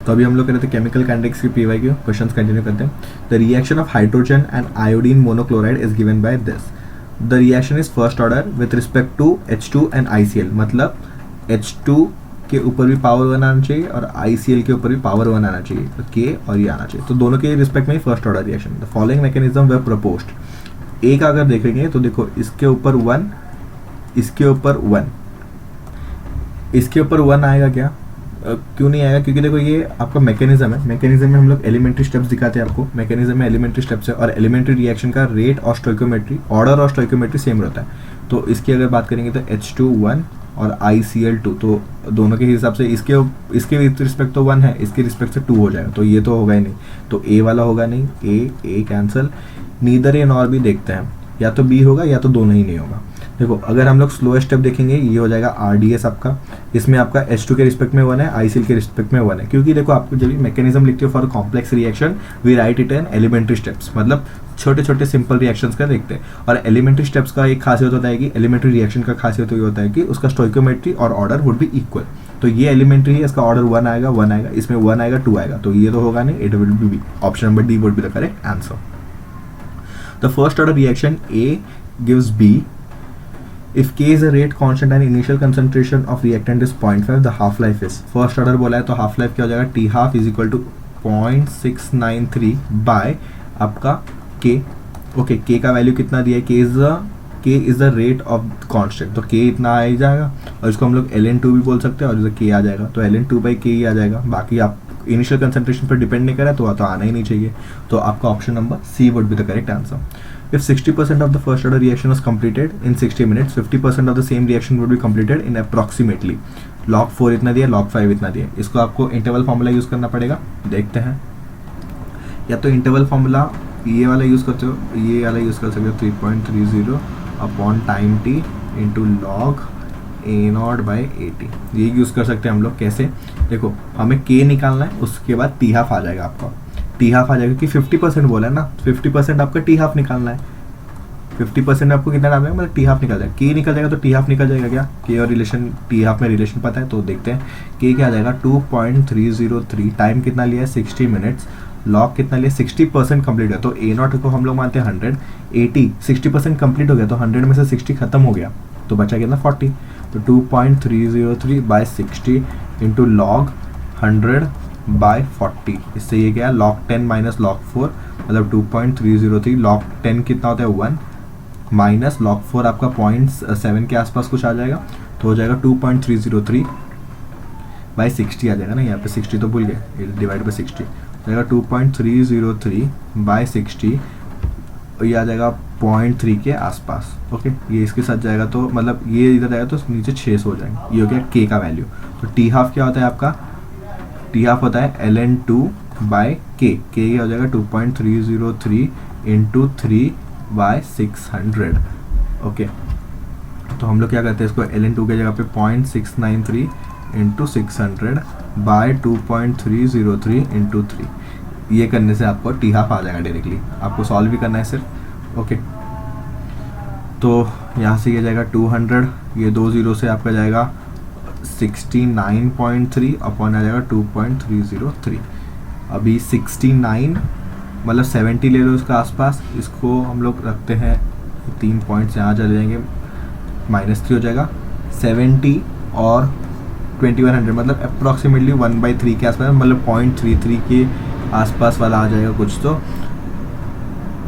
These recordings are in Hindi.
तो अभी हम लोग कर रहे थे केमिकल काइनेटिक्स की पीवाई के क्वेश्चंस कंटिन्यू करते हैं. The reaction of hydrogen and iodine monochloride is given by this. The reaction is first order with respect to H2 and ICl. मतलब H2 के ऊपर भी पावर 1 आना चाहिए और ICl के ऊपर भी पावर 1 आना चाहिए, तो K और ये आना चाहिए. तो दोनों के रिस्पेक्ट में ही first order reaction. The following mechanism we proposed. A का अगर देखेंगे तो देखो इसके ऊपर 1, इसके ऊपर 1, इसके ऊपर 1 आएगा क्या? क्यों नहीं आएगा? क्योंकि देखो ये आपका मैकेनिज्म है. मैकेनिज्म में हम लोग एलिमेंट्री स्टेप्स दिखाते हैं आपको. मैकेनिज्म में एलिमेंट्री स्टेप्स है और एलिमेंट्री रिएक्शन का रेट और स्टोइकोमेट्री, ऑर्डर और स्टोइकोमेट्री सेम रहता है. तो इसकी अगर बात करेंगे तो H2 1 और ICl 2, तो दोनों के हिसाब से इसके रिस्पेक्ट तो 1 है, इसके रिस्पेक्ट से 2 हो जाएगा. तो ये तो होगा ही नहीं, तो A वाला होगा नहीं. A cancel. Neither A nor भी देखते हैं, या तो B होगा या तो दोनों ही नहीं होगा. देखो अगर हम लोग स्लो स्टेप देखेंगे, ये हो जाएगा RDS आपका. इसमें आपका H2 के रिस्पेक्ट में 1 है, ICl के रिस्पेक्ट में 1 है. क्योंकि देखो आपको जब भी मैकेनिज्म लिखते हो for complex reaction we write it in elementary steps. मतलब छोटे छोटे सिंपल रिएक्शंस का देखते हैं. और एलिमेंट्री स्टेप्स का एक खासियत होता है कि एलिमेंट्री रिएक्शन का खासियत ये होता है कि उसका स्टोइकोमेट्री और ऑर्डर वुड बी इक्वल. तो ये एलिमेंट्री है, इसका ऑर्डर 1 आएगा, 1 आएगा, इसमें 1 आएगा, 2 आएगा. तो ये तो होगा नहीं, it will be option number D would be the correct answer. The first order reaction A gives B. If K is a rate constant and initial concentration of reactant is 0.5, the half life is. First order बोला है तो हाफ लाइफ क्या हो जाएगा? T half is equal to 0.693 by आपका K. ओके, K का वैल्यू कितना दिया है? K is the rate of constant. तो K इतना आ ही जाएगा और इसको हम लोग ln2 भी बोल सकते हैं और इसे K आ जाएगा. तो ln2 by K ही आ जाएगा. बाकी आप इनिशियल कंसंट्रेशन पर डिपेंड नहीं करा तो आना ही नहीं चाहिए. तो आपका option number C would be the correct answer. If 60% of the first order reaction was completed in 60 minutes, 50% of the same reaction would be completed in approximately. log 4 इतना दिया, log 5 इतना दिया. इसको आपको इंटरवल फार्मूला यूज़ करना पड़ेगा. देखते हैं, या तो इंटरवल फार्मूला ये वाला यूज़ करते हो, ये वाला यूज़ कर सकते हो 3.30 upon time t into log A0 by 80. ये यूज़ कर सकते हैं हम लोग. कैसे? देखो हमें K निकालना है, उसके बाद T हाफ आ जाएगा आपका. T हाफ आ जाएगा कि 50% बोला है ना, 50% आपका T हाफ निकालना है. 50% आपको कितना डालना है? मतलब T हाफ निकल जाएगा. K निकल जाएगा तो T हाफ निकल जाएगा क्या? K और रिलेशन T हाफ में रिलेशन पता है तो देखते हैं. K क्या आ जाएगा? 2.303. टाइम कितना लिया है? 60 मिनट्स. लॉग कितना लिया? 60% कंप्लीट है तो A0 को हम लोग मानते हैं 100. 80 60% कंप्लीट हो गया तो 100 में से 60 खत्म हो गया तो बचा कितना? 40. तो 2.303 बाय 60 इंटू लॉग 100 बाय 40. इससे ये क्या? log 10 माइनस log 4 मतलब 2.303. log 10 कितना होता है? 1 माइनस log 4 आपका 0.7 के आसपास कुछ आ जाएगा तो हो जाएगा 2.303 बाई 60 आ जाएगा ना. यहाँ पे 60 तो भूल गए, डिवाइड बाई 60 हो जाएगा 2.303 बाई 60. ये आ जाएगा 0.3 के आसपास. ओके, ये इसके साथ जाएगा तो मतलब ये इधर जाएगा तो नीचे 600 हो जाएंगे. ये हो गया K का वैल्यू. तो T हाफ क्या होता है आपका? T हाफ होता है ln2 बाय K. K हो जाएगा 2.303 इंटू 3 बाय 600. ओके, तो हम लोग क्या करते हैं इसको ln2 के जगह पे 0.693 इंटू 600 बाय 2.303 इंटू 3. ये करने से आपको T हाफ आ जाएगा डायरेक्टली. आपको सॉल्व भी करना है सिर्फ. ओके, तो यहाँ से ये जाएगा 200, ये 2 0 से आपका जाएगा 69.3 अपॉन आ जाएगा 2.303. अभी 69 मतलब 70 ले लो इसका आसपास. इसको हम लोग रखते हैं 3 पॉइंट्स यहाँ चले जाएंगे, -3 हो जाएगा. 70 और 2100 मतलब अप्रॉक्सीमेटली 1/3 के आसपास, मतलब 0.33 के आसपास वाला आ जाएगा कुछ. तो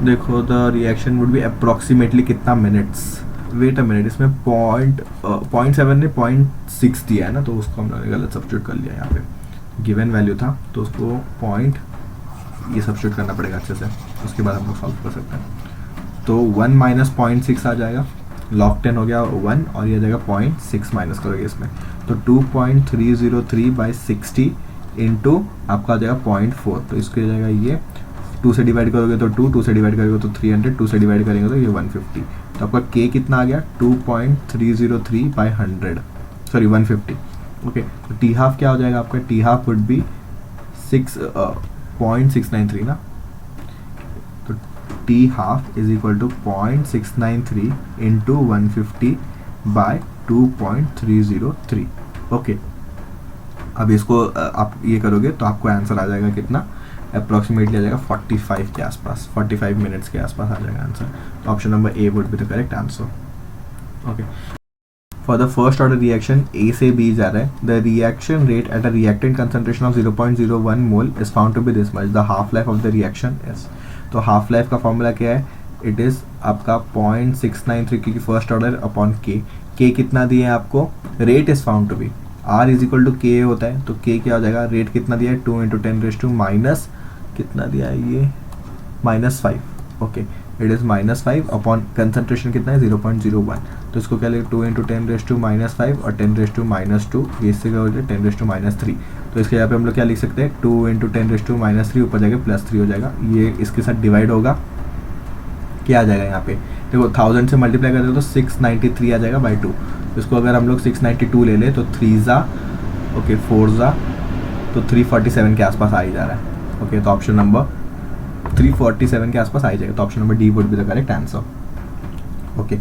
देखो the reaction would be approximately कितना मिनट्स. वेट अ मिनट, इसमें 0.7 ने 0.6 दिया है ना, तो उसको हम लोगों ने गलत सब्स्टिट्यूट कर लिया. यहाँ पे गिवन वैल्यू था तो उसको ये सब्स्टिट्यूट करना पड़ेगा अच्छे से, उसके बाद हम लोग सॉल्व कर सकते हैं. तो 1 माइनस 0.6 आ जाएगा. log 10 हो गया 1 और ये आ जाएगा 0.6 माइनस करोगे इसमें तो 2.303 बाई 60 इंटू आपका आ जाएगा 0.4. तो इसको जाएगा ये 2 से डिवाइड करोगे तो 2 से डिवाइड करोगे तो 300, 2 से डिवाइड करेंगे तो ये 150. तो आपका K कितना आ गया? 2.303 बाई 100 सॉरी 150. ओके, तो T हाफ क्या हो जाएगा आपका? T हाफ वुड बी 0.693 ना. तो T half is equal to 0.693 into 150 by 2.303. Okay, अब इसको आप ये करोगे तो आपको आंसर आ जाएगा कितना, अप्रॉक्सीमेटली आ जाएगा 45 के आसपास, 45 मिनट्स के आसपास आ जाएगा आंसर। तो option number A would be the correct answer. Okay, for the first order reaction A से बी जा रहा है, the reaction rate at a reactant concentration of 0.01 mole is found to be this much, the half life of the reaction is. तो हाफ लाइफ का फॉर्मूला क्या है, इट इज़ आपका 0.693 क्योंकि फर्स्ट ऑर्डर अपॉन के कितना दिया है आपको, rate is found to be, R is equal to k होता है, तो के क्या हो जाएगा, रेट कितना दिया है 2 × 10⁻⁻⁻, माइनस कितना दिया है ये -5। Okay, it is -5 upon concentration कितना है 0.01, तो इसको क्या लेंगे 2 × 10⁻⁵ और 10⁻², ये इससे क्या हो जाएगा 10⁻³ तो इसके यहाँ पे हम लोग क्या लिख सकते हैं 2 × 10⁻³ ऊपर जाके +3 हो जाएगा, ये इसके साथ डिवाइड होगा, क्या आ जाएगा यहाँ पे देखो 1000 से मल्टीप्लाई करते हो तो 693 आ जाएगा बाई 2, इसको अगर हम लोग 692 ले लें तो 3 ज़ा ओके 4 ज़ा तो 347 के आसपास आ ही जा रहा है। ओके, तो ऑप्शन नंबर 347 के आसपास आ ही जाएगा, तो option number D would be the correct answer. Okay,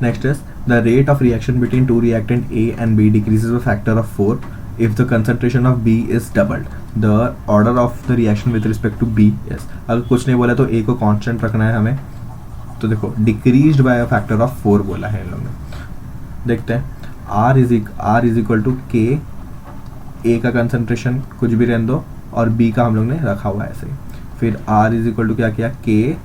next is the rate of reaction between two reactant A and B decreases by factor of 4 if the concentration of B is doubled, the order of the reaction with respect to B is। अगर कुछ नहीं बोला तो A को कांस्टेंट रखना है हमें, तो देखो decreased bye a factor of 4 बोला है इन लोगों ने। देखते हैं R इज इक्वल टू के, A का कंसंट्रेशन कुछ भी रहने दो और B का हम लोग ने रखा हुआ है ऐसे ही, फिर R इज इक्वल टू क्या किया के,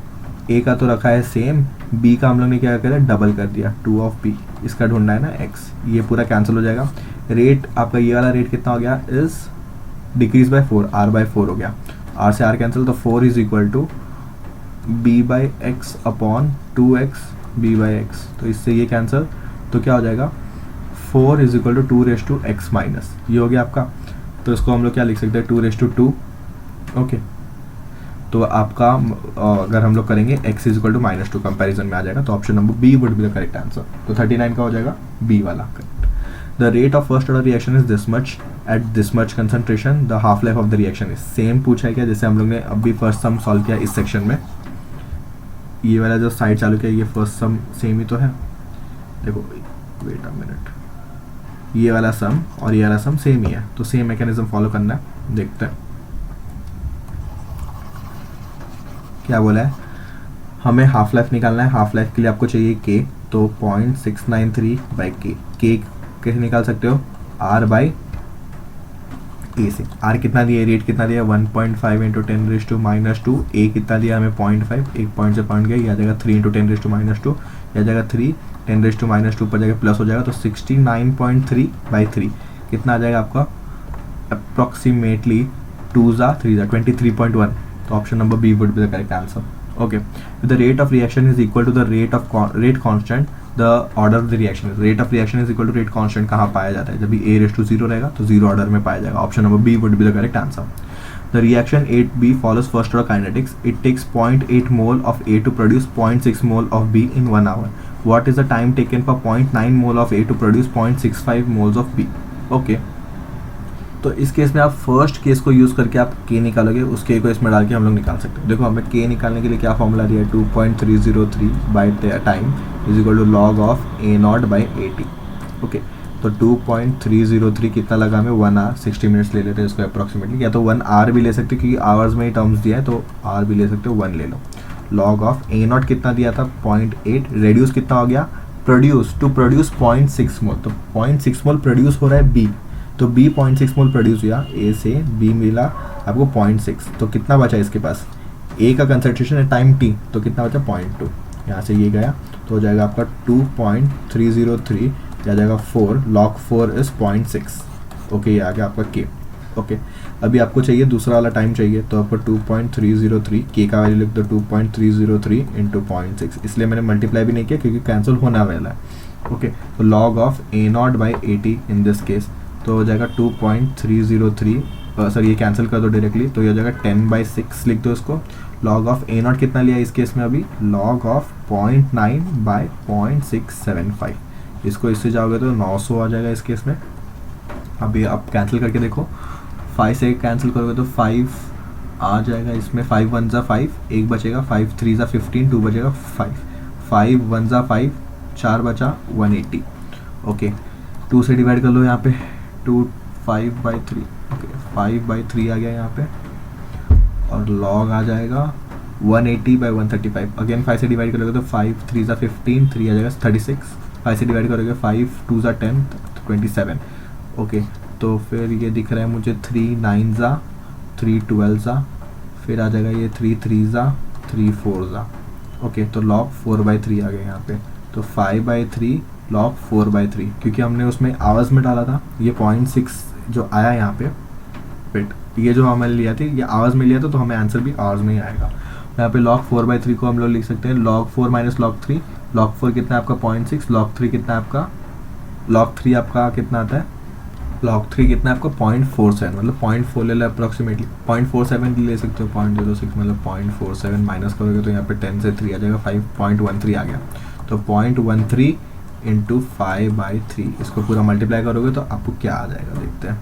A का तो रखा है सेम, B का हम लोग ने क्या करा डबल कर दिया 2 ऑफ B, इसका ढूंढना है ना x, ये पूरा कैंसिल हो जाएगा। रेट आपका ये वाला रेट कितना हो गया is decrease by 4, r by 4 हो गया, r से r कैंसिल, तो 4 is equal to b by x upon 2x b by x, तो इससे ये कैंसिल, तो क्या हो जाएगा 4 is equal to 2⁻x minus, ये हो गया आपका, तो इसको हम लोग क्या लिख सकते हैं 2⁻2। ओके, तो आपका अगर हम लोग करेंगे x is equal to -2 comparison में आ जाएगा, तो option number B would be the correct answer. तो 39 का हो जाएगा बी वाला correct. The rate of first order reaction is this much at this much concentration, the half life of the reaction is, same पूछा है क्या जैसे हम लोग ने अभी फर्स्ट सम सॉल्व किया इस सेक्शन में, ये वाला जो साइड चालू किया ये फर्स्ट सम सेम ही तो है, देखो वेट अ मिनट, ये वाला सम और ये वाला सम सेम ही है, तो सेम मैकेनिज्म फॉलो करना है। देखते हैं क्या बोला है, हमें हाफ लाइफ निकालना है, हाफ लाइफ के लिए आपको चाहिए के, तो 0.693 बाई के कैसे निकाल सकते हो r बाई ए से, r कितना दिया रेट कितना दिया 1.5 × 10⁻⁻², a कितना दिया हमें 0.5, एक पॉइंट से पॉइंट गया, यह आ जाएगा 3 × 10⁻², यह आ जाएगा 3 10⁻² पर जाएगा प्लस हो जाएगा, तो 69.3 बाई 3 कितना आ जाएगा आपका अप्रॉक्सीमेटली 2 ज़ा 3 ज़ा 23.1, तो option number B would be the correct answer. Okay, the rate of reaction is equal to the rate constant, the order of the reaction, rate of reaction is equal to rate constant कहाँ पाया जाता है, जब भी a⁻0 रहेगा तो 0 ऑर्डर में पाया जाएगा, option number B would be the correct answer. The reaction 8b follows first order kinetics, it takes 0.8 mole of A to produce 0.6 mole of B in 1 hour, what is the time taken for 0.9 mole of A to produce 0.65 moles of B। Okay, तो इस केस में आप फर्स्ट केस को यूज़ करके आप के निकालोगे, उस के को इसमें डाल के हम लोग निकाल सकते हैं। देखो हमें के निकालने के लिए क्या फॉर्मूला दिया है 2.303 by time is equal to log of a0 by 80। Okay, तो 2.303 कितना लगा हमें 1 आवर 60 मिनट्स ले लेते हैं इसको अप्रॉक्सीमेटली, या तो 1 आवर भी ले सकते क्योंकि आवर्स में ही टर्म्स दिया है, तो आर भी ले सकते हो 1 ले लो। लॉग ऑफ a0 कितना दिया था 0.8, रेड्यूस कितना हो गया प्रोड्यूस टू प्रोड्यूस 0.6 मोल, तो 0.6 मोल प्रोड्यूस हो रहा है बी, तो B 0.6 मोल प्रोड्यूस हुआ, A से B मिला आपको 0.6, तो कितना बचा इसके पास, A का कंसंट्रेशन है टाइम T, तो कितना बचा 0.2, यहाँ से ये गया तो हो जाएगा आपका 2.303, या जाएगा 4, log 4 इज 0.6। ओके, ये आ गया आपका K। ओके, अभी आपको चाहिए दूसरा वाला टाइम चाहिए, तो आपको 2.303 K का वैल्यू लिख दो 2.303 × 0.6, इसलिए मैंने मल्टीप्लाई भी नहीं किया क्योंकि कैंसिल होना वाला है। ओके, तो log of a0 by 80 in this case, तो हो जाएगा 2.303, सर ये कैंसिल कर दो डायरेक्टली, तो ये हो जाएगा 10/6 लिख दो इसको। लॉग ऑफ a0 कितना लिया इस केस में अभी, लॉग ऑफ 0.9 बाई 0.675, इसको इससे जाओगे तो 900 आ जाएगा इस केस में। अभी आप कैंसिल करके देखो, 5 से कैंसिल करोगे तो 5 आ जाएगा इसमें, 5 1 ज़ा 5, एक बचेगा 5 3 ज़ा 15, 2 बचेगा 5, 5 1 ज़ा 5, 4 बचा 180। ओके, 2 से डिवाइड कर लो यहाँ पे, 2 5/3, ओके 5/3 आ गया यहाँ पे, और log आ जाएगा 180/135। अगेन 5 से डिवाइड करोगे तो 5 3 ज़ा 15, 3 आ जाएगा 36, 5 से डिवाइड करोगे 5 2 ज़ा 10, 27। ओके, तो फिर ये दिख रहा है मुझे 3 9 ज़ा, 3 12 ज़ा, फिर आ जाएगा ये 3 3 ज़ा, 3 4 ज़ा। ओके, तो log 4/3 आ गया यहाँ पे, तो 5/3 log 4/3, क्योंकि हमने उसमें आवर्स में डाला था, ये 0.6 जो आया यहाँ पे, वेट, ये जो हमने लिया थी ये आवर्स में लिया था, तो हमें आंसर भी आवर्स में ही आएगा। यहाँ पे log 4/3 को हम लोग लिख सकते हैं log 4 माइनस log 3। log 4 कितना है आपका 0.6, log 3 कितना है आपका, log 3 आपका कितना आता है, log 3 कितना है आपका 0.47, मतलब 0.4 ले लो अप्रॉक्सीमेटली, 0.47 ले सकते हो, 0.06 मतलब 0.47 माइनस करोगे तो यहाँ पे 10 से 3 आ जाएगा, 5.13 आ गया। तो 0.13 इंटू 5/3, इसको पूरा मल्टीप्लाई करोगे तो आपको क्या आ जाएगा देखते हैं।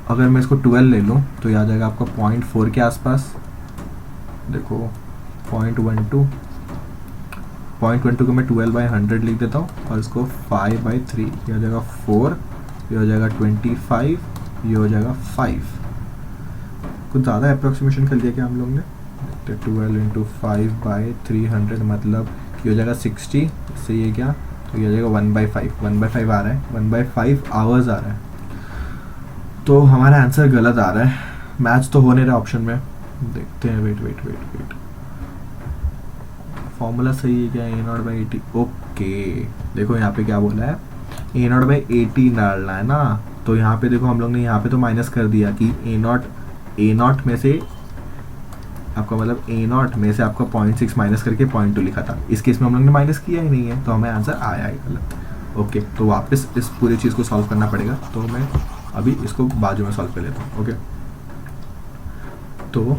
अगर मैं इसको 12 ले लूँ तो ये आ जाएगा आपका 0.4 के आसपास, देखो 0.12 को मैं 12/100 लिख देता हूँ, और इसको 5/3, ये हो जाएगा 4, ये हो जाएगा 25, ये हो जाएगा 5। कुछ ज़्यादा अप्रोक्सीमेशन कर लिया क्या हम लोग ने, 12 इंटू 5/300 मतलब ये हो जाएगा 60, इससे ये क्या, तो ये हो जाएगा 1/5 आ रहा है, 1/5 आवर्स आ रहा है। तो हमारा आंसर गलत आ रहा है, मैच तो हो नहीं रहा ऑप्शन में, देखते हैं, वेट, फॉर्मूला सही है क्या, A0/80, ओके देखो यहाँ पे क्या बोला है, A0/80 डालना है ना, तो यहाँ पे देखो हम लोग ने यहाँ पे तो माइनस कर दिया कि A0 में से आपका मतलब A0 में से आपका 0.6 माइनस करके 0.2 लिखा था, इस केस में हम लोग ने माइनस किया ही नहीं है, तो हमें आंसर आया है गलत। ओके, तो वापस इस पूरी चीज़ को सॉल्व करना पड़ेगा, तो मैं अभी इसको बाजू में सॉल्व कर लेता हूँ। ओके, तो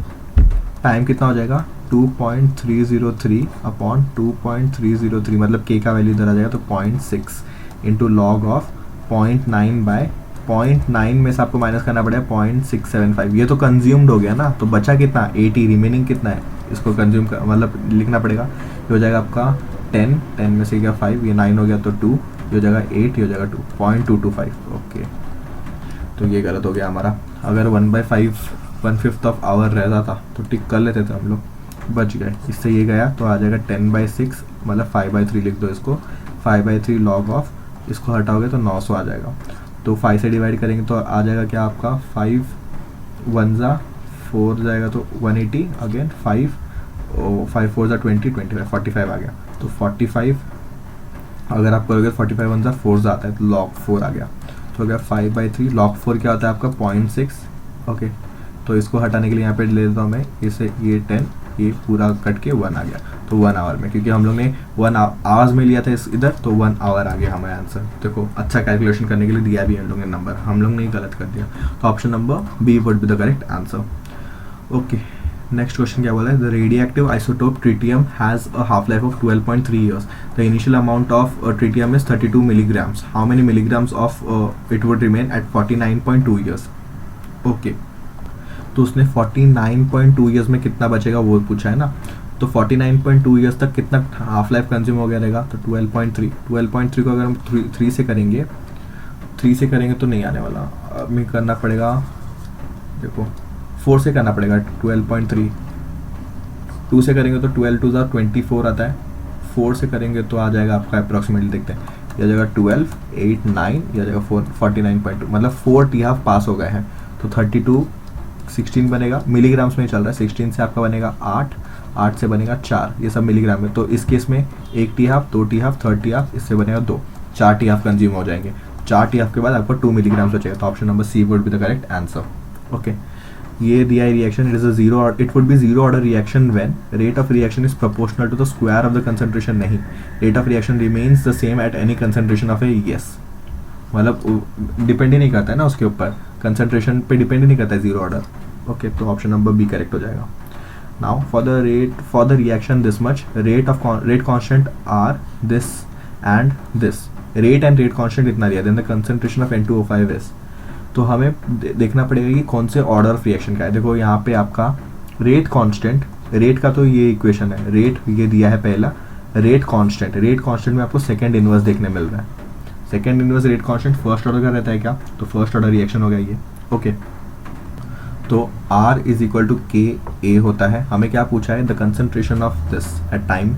टाइम कितना हो जाएगा 2.303 अपॉन 2.303, मतलब के का वैल्यू इधर आ जाएगा, तो 0.6 इंटू लॉग ऑफ 0.9 में से आपको माइनस करना पड़ेगा 0.675, ये तो कंज्यूम्ड हो गया ना, तो बचा कितना 80, रिमेनिंग कितना है, इसको कंज्यूम कर मतलब लिखना पड़ेगा, ये हो जाएगा आपका 10 में से क्या 5, ये 9 हो गया तो 2, ये हो जाएगा 8, ये हो जाएगा 2.225। ओके, तो ये गलत हो गया हमारा, अगर 1/5 ऑफ आवर रहता था तो टिक कर लेते थे हम लोग, बच गए, इससे ये गया तो आ जाएगा 10/6 मतलब 5/3 लिख दो इसको, 5/3 लॉग ऑफ, इसको हटाओगे तो 900 आ जाएगा, तो 5 से डिवाइड करेंगे तो आ जाएगा क्या आपका 5 1 ज़ा 4 जाएगा तो 180, अगेन 5 4 ज़ा 20, 25 45 आ गया, तो 45 अगर आप करोगे 45 1 ज़ा 4 ज़ा आता है, तो log 4 आ गया, तो हो गया 5/3, log 4 क्या होता है आपका 0.6। ओके, तो इसको हटाने के लिए यहाँ पे ले लेता हूँ मैं इसे, ये 10 ये पूरा कट के 1 आ गया, तो 1 आवर में, क्योंकि हम लोग ने 1 आवर्स में लिया था इस इधर, तो 1 आवर आ गया हमारा आंसर। देखो अच्छा कैलकुलेशन करने के लिए दिया भी हम लोग ने नंबर, हम लोग ने गलत कर दिया, तो option number B would be the correct answer. Okay, next question क्या बोला है, the radioactive isotope tritium has a half life of 12.3 years. The initial amount of tritium is 32 milligrams. How many milligrams of it would remain at 49.2 years? Okay, तो उसने 49.2 ईयर्स में कितना बचेगा वो पूछा है ना, तो 49.2 ईयर्स तक कितना हाफ लाइफ कंज्यूम हो गया रहेगा, तो 12.3 को अगर हम 3 से करेंगे, 3 से करेंगे तो नहीं आने वाला, हमें करना पड़ेगा, देखो 4 से करना पड़ेगा, 12.3, 2 से करेंगे तो 12 2 ज़ा 24 आता है, 4 से करेंगे तो आ जाएगा आपका अप्रॉक्सीमेटली, देखते हैं, यह जाएगा 12 8 9, यह जाएगा 49.2, मतलब 4 टी हाफ पास हो गए हैं, तो 32 16 बनेगा, मिलीग्राम्स में चल रहा है, 16 से आपका बनेगा 8 से बनेगा 4, ये सब मिलीग्राम में, तो इस केस में 1 T half 2 T half 3rd T half, इससे बनेगा 2, 4 टी हाफ कंज्यूम हो जाएंगे, 4 टी हाफ के बाद आपको 2 मिलीग्राम्स बचेगा, तो option number C would be the correct answer. Okay, ये दिया है reaction, it is a zero, it would be zero order reaction when rate of reaction is proportional to the square of the concentration, नहीं, rate of reaction remains the same at any concentration of A, yes, मतलब डिपेंड ही नहीं करता है ना उसके ऊपर, कंसंट्रेशन पे डिपेंड ही नहीं करता है जीरो ऑर्डर। ओके, तो ऑप्शन नंबर बी करेक्ट हो जाएगा। Now for the reaction this much rate constant are this and this, rate and rate constant इतना दिया, then the concentration of N2O5 is, तो हमें देखना पड़ेगा कि कौन से ऑर्डर ऑफ रिएक्शन का है। देखो यहाँ पे आपका रेट कांस्टेंट, रेट का तो ये इक्वेशन है, रेट ये दिया है पहला, रेट कांस्टेंट में आपको सेकंड इनवर्स देखने मिल रहा है, second inverse rate constant first order का रहता है क्या, तो फर्स्ट ऑर्डर रिएक्शन हो गया ये। ओके, तो R इज इक्वल टू के ए होता है। हमें क्या पूछा है, the concentration of this at time,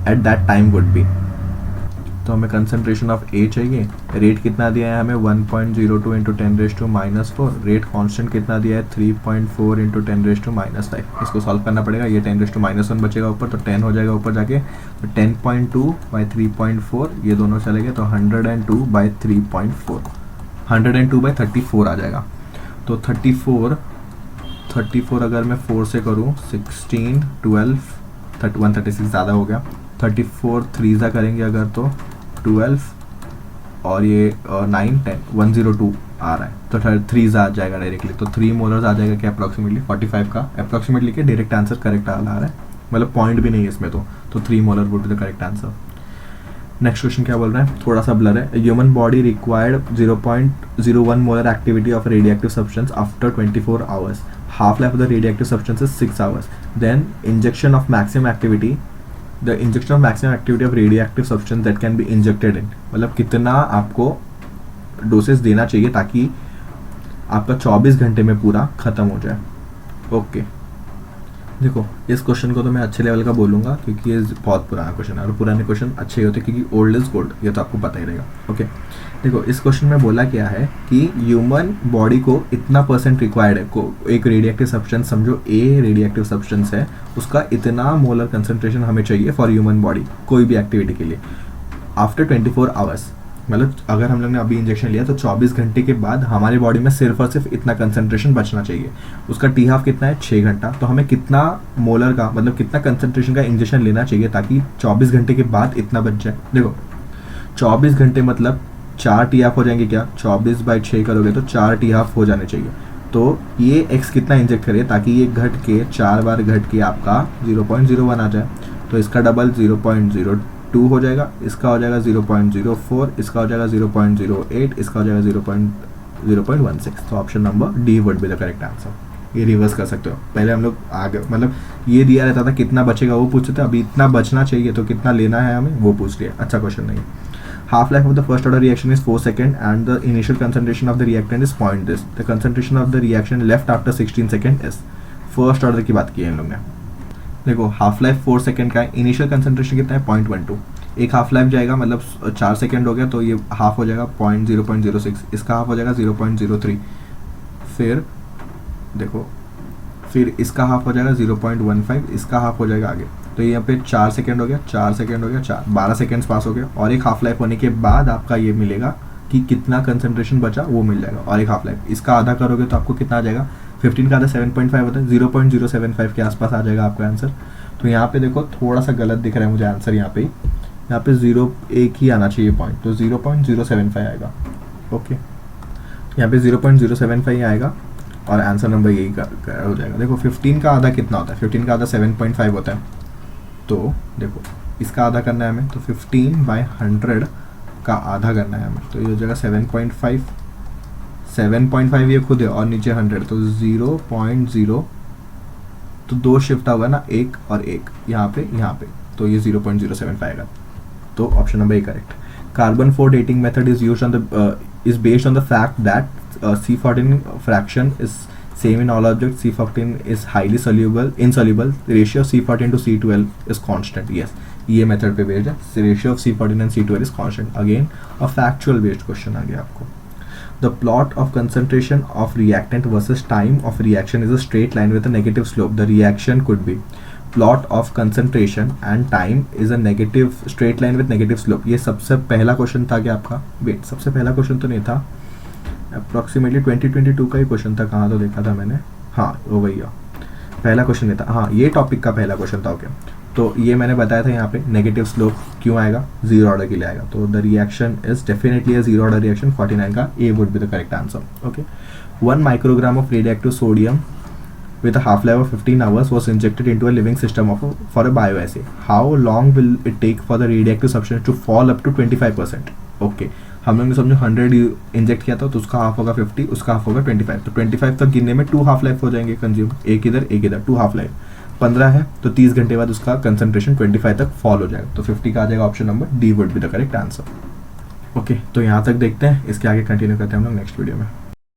at that time would be, तो हमें कंसंट्रेशन ऑफ ए चाहिए। रेट कितना दिया है हमें 1.02 इंटू 10⁻⁴। रेट कांस्टेंट कितना दिया है 3.4 इंटू 10⁻⁵। इसको सॉल्व करना पड़ेगा। ये 10⁻⁻1 बचेगा ऊपर, तो 10 हो जाएगा ऊपर जाके, तो 10.2 बाई 3.4 ये दोनों चले गए, तो 102 बाई 3.4, 102 बाई 34 आ जाएगा। तो 34 अगर मैं 4 से करूँ 16 12 136 ज़्यादा हो गया। 34 3 करेंगे अगर तो 12 और ये 9 10 102 आ रहा है, तो 3 आ जाएगा डायरेक्टली। तो 3 मोलर्स आ जाएगा क्या अप्रॉक्सीमेटली 45 का अप्रॉक्सीमेटली के डायरेक्ट आंसर करेक्ट आ रहा है, मतलब पॉइंट भी नहीं है इसमें, तो 3 molar would be the correct answer. Next question क्या बोल रहा है, थोड़ा सा ब्लर है। Human body required 0.01 molar activity of radioactive substance after 24 hours. Half life of the radioactive substance is 6 hours. Then injection of maximum activity, the injection of maximum activity of radioactive substance that can be injected in, मतलब कितना आपको डोसेस देना चाहिए ताकि आपका 24 घंटे में पूरा खत्म हो जाए। ओके, देखो इस क्वेश्चन को तो मैं अच्छे लेवल का बोलूँगा क्योंकि ये बहुत पुराना क्वेश्चन है, और पुराने क्वेश्चन अच्छे ही होते हैं क्योंकि ओल्ड इज गोल्ड, ये तो आपको पता ही रहेगा। ओके, देखो इस क्वेश्चन में बोला क्या है कि ह्यूमन बॉडी को इतना % रिक्वायर्ड है, को एक रेडियोएक्टिव सब्सटेंस समझो ए रेडियोएक्टिव सब्सटेंस है, उसका इतना मोलर कंसंट्रेशन हमें चाहिए फॉर ह्यूमन बॉडी कोई भी एक्टिविटी के लिए आफ्टर 24 आवर्स। मतलब अगर हम लोग ने अभी इंजेक्शन लिया तो 24 घंटे के बाद हमारी बॉडी में सिर्फ और सिर्फ इतना कंसंट्रेशन बचना चाहिए। उसका टी हाफ कितना है 6 घंटा, तो हमें कितना मोलर का मतलब कितना कंसंट्रेशन का इंजेक्शन लेना चाहिए ताकि 24 घंटे के बाद इतना बच जाए। देखो 24 घंटे मतलब 4 टी हाफ हो जाएंगे क्या, 24 बाई 6 करोगे तो 4 टी हाफ हो जाने चाहिए। तो ये एक्स कितना इंजेक्ट करे ताकि ये घट के 4 बार घट के आपका 0.01 आ जाए, तो इसका डबल 0.02 हो जाएगा, इसका हो जाएगा 0.04, इसका हो जाएगा 0.08, इसका हो जाएगा 0.16। तो option number D would be the correct answer. ये रिवर्स कर सकते हो, पहले हम लोग आगे मतलब ये दिया रहता था कितना बचेगा वो पूछते थे, अभी इतना बचना चाहिए तो कितना लेना है हमें वो पूछ लिया। अच्छा क्वेश्चन नहीं। Half life of the first order reaction is 4 seconds and the initial concentration of the reactant is 0.0 this. The concentration of the reaction left after 16 seconds is, first order की बात की है इन लोग ने। देखो हाफ लाइफ 4 सेकंड का है, इनिशियल कंसंट्रेशन कितना है 0.12, एक हाफ लाइफ जाएगा मतलब 4 सेकंड हो गया तो ये हाफ हो जाएगा 0.06, इसका हाफ हो जाएगा 0.03, फिर देखो फिर इसका हाफ हो जाएगा 0.15, इसका हाफ हो जाएगा आगे, तो यहाँ पे 4 सेकंड हो गया 4 सेकंड हो गया 12 सेकंड्स पास हो गया, और एक हाफ लाइफ होने के बाद आपका ये मिलेगा कि कितना कंसंट्रेशन बचा वो मिल जाएगा, और एक हाफ लाइफ इसका आधा करोगे तो आपको कितना आ जाएगा 15 का आधा 7.5 होता है, 0.075 के आसपास आ जाएगा आपका आंसर। तो यहाँ पे देखो थोड़ा सा गलत दिख रहा है मुझे आंसर, यहाँ पे 0 एक ही आना चाहिए पॉइंट, तो 0.075 आएगा। ओके, यहाँ पे 0.075 ही आएगा और आंसर नंबर यही हो जाएगा। देखो 15 का आधा कितना होता है, 15 का आधा 7.5 होता है, तो देखो इसका आधा करना है हमें, तो 15/100 का आधा करना है हमें, तो ये हो जाएगा 7.5, 7.5 ये खुद है और नीचे 100, तो 0.0, तो 2 शिफ्ट होगा ना, एक और एक यहाँ पे, तो ये 0.075 आएगा, तो option number A correct. Carbon 4 dating method is used on the is based on the fact that C14 fraction is same in all objects. C14 is highly insoluble. The ratio of C14 to C12 is constant. Yes, ये मेथड पे बेस्ड है, ratio of C14 and C12 is constant. Again a factual based question आ गया आपको। The plot of concentration of reactant versus time of reaction is a straight line with a negative slope. The reaction could be plot of concentration and time is a negative straight line with negative slope. ये सबसे पहला क्वेश्चन था क्या आपका? वेट, सबसे पहला क्वेश्चन तो नहीं था, अप्रॉक्सीमेटली 2022 का ही क्वेश्चन था, कहाँ तो देखा था मैंने, हाँ वो वही है, पहला क्वेश्चन नहीं था, हाँ ये टॉपिक का पहला क्वेश्चन था। ओके, तो ये मैंने बताया था यहाँ पे नेगेटिव स्लोप क्यों आएगा, जीरो ऑर्डर के लिए आएगा, तो the reaction is definitely a zero order reaction. 49 का A would be the correct answer. Okay, 1 microgram of radioactive sodium with a half-life of 15 hours was injected into a living system for a bioassay. How long will it take for the radioactive substance to fall up to 25%? Okay, हम लोग ने समझो 100 इंजेक्ट किया था तो उसका हाफ होगा 50, उसका हाफ होगा 25, तो 25 तक गिनने में 2 हाफ लाइफ हो जाएंगे कंज्यूम, एक इधर 2 हाफ लाइफ। 15 है तो 30 घंटे बाद उसका कंसंट्रेशन 25 तक फॉल हो जाएगा, तो 50 का आ जाएगा option number D would be the correct answer. Okay, तो यहाँ तक देखते हैं, इसके आगे कंटिन्यू करते हैं हम लोग नेक्स्ट वीडियो में।